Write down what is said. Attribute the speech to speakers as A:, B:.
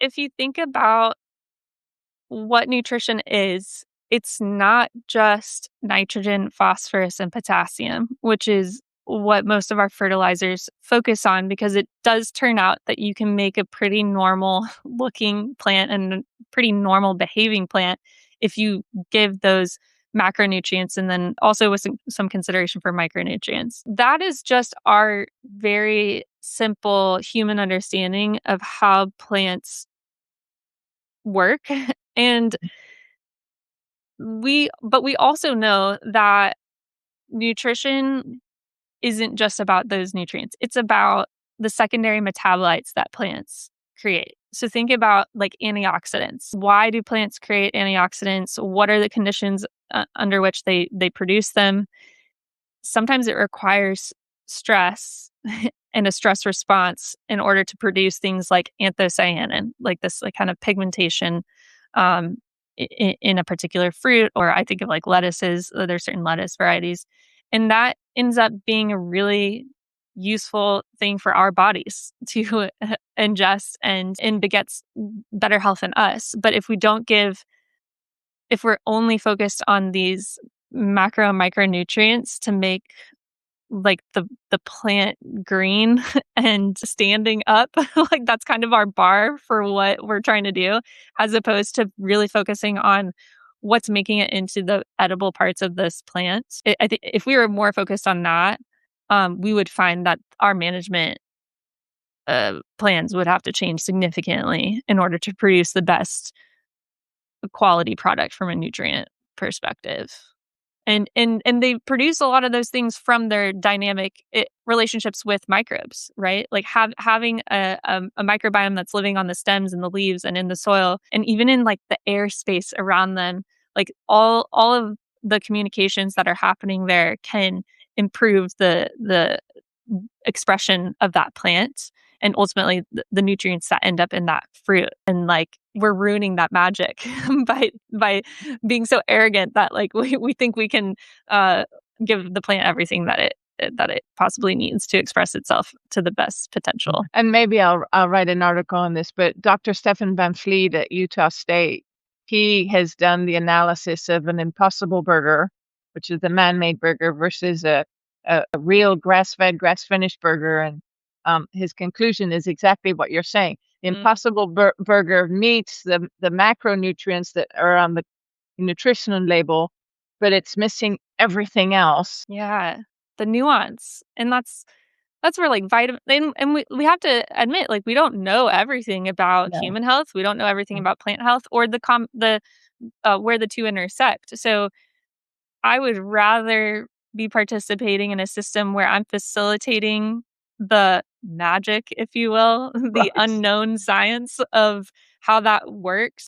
A: if you think about what nutrition is, it's not just nitrogen, phosphorus, and potassium, which is what most of our fertilizers focus on, because it does turn out that you can make a pretty normal looking plant and a pretty normal behaving plant if you give those macronutrients and then also with some consideration for micronutrients. That is just our very simple human understanding of how plants work. And we also know that nutrition isn't just about those nutrients. It's about the secondary metabolites that plants create. So think about like antioxidants. Why do plants create antioxidants? What are the conditions under which they produce them? Sometimes it requires stress and a stress response in order to produce things like anthocyanin, like this like kind of pigmentation um, in a particular fruit. Or I think of like lettuces. There's certain lettuce varieties, and that ends up being a really useful thing for our bodies to ingest and begets better health in us. But if we're only focused on these macro and micronutrients to make like the plant green and standing up, like that's kind of our bar for what we're trying to do, as opposed to really focusing on what's making it into the edible parts of this plant. I think if we were more focused on that, we would find that our management plans would have to change significantly in order to produce the best quality product from a nutrient perspective. And they produce a lot of those things from their dynamic relationships with microbes, right? Like having a microbiome that's living on the stems and the leaves and in the soil and even in like the air space around them. Like all of the communications that are happening there can improve the expression of that plant and ultimately the nutrients that end up in that fruit. And like we're ruining that magic by being so arrogant that like we think we can give the plant everything that it possibly needs to express itself to the best potential.
B: And maybe I'll write an article on this, but Dr. Stefan Van Vliet at Utah State, he has done the analysis of an Impossible burger, which is a man-made burger, versus a real grass-fed, grass-finished burger. And his conclusion is exactly what you're saying. The Impossible burger meets the macronutrients that are on the nutritional label, but it's missing everything else.
A: Yeah, the nuance. And that's where like vitamin, and we have to admit, like, we don't know everything about human health. We don't know everything about plant health or the where the two intersect. So I would rather be participating in a system where I'm facilitating the magic, if you will, the unknown science of how that works,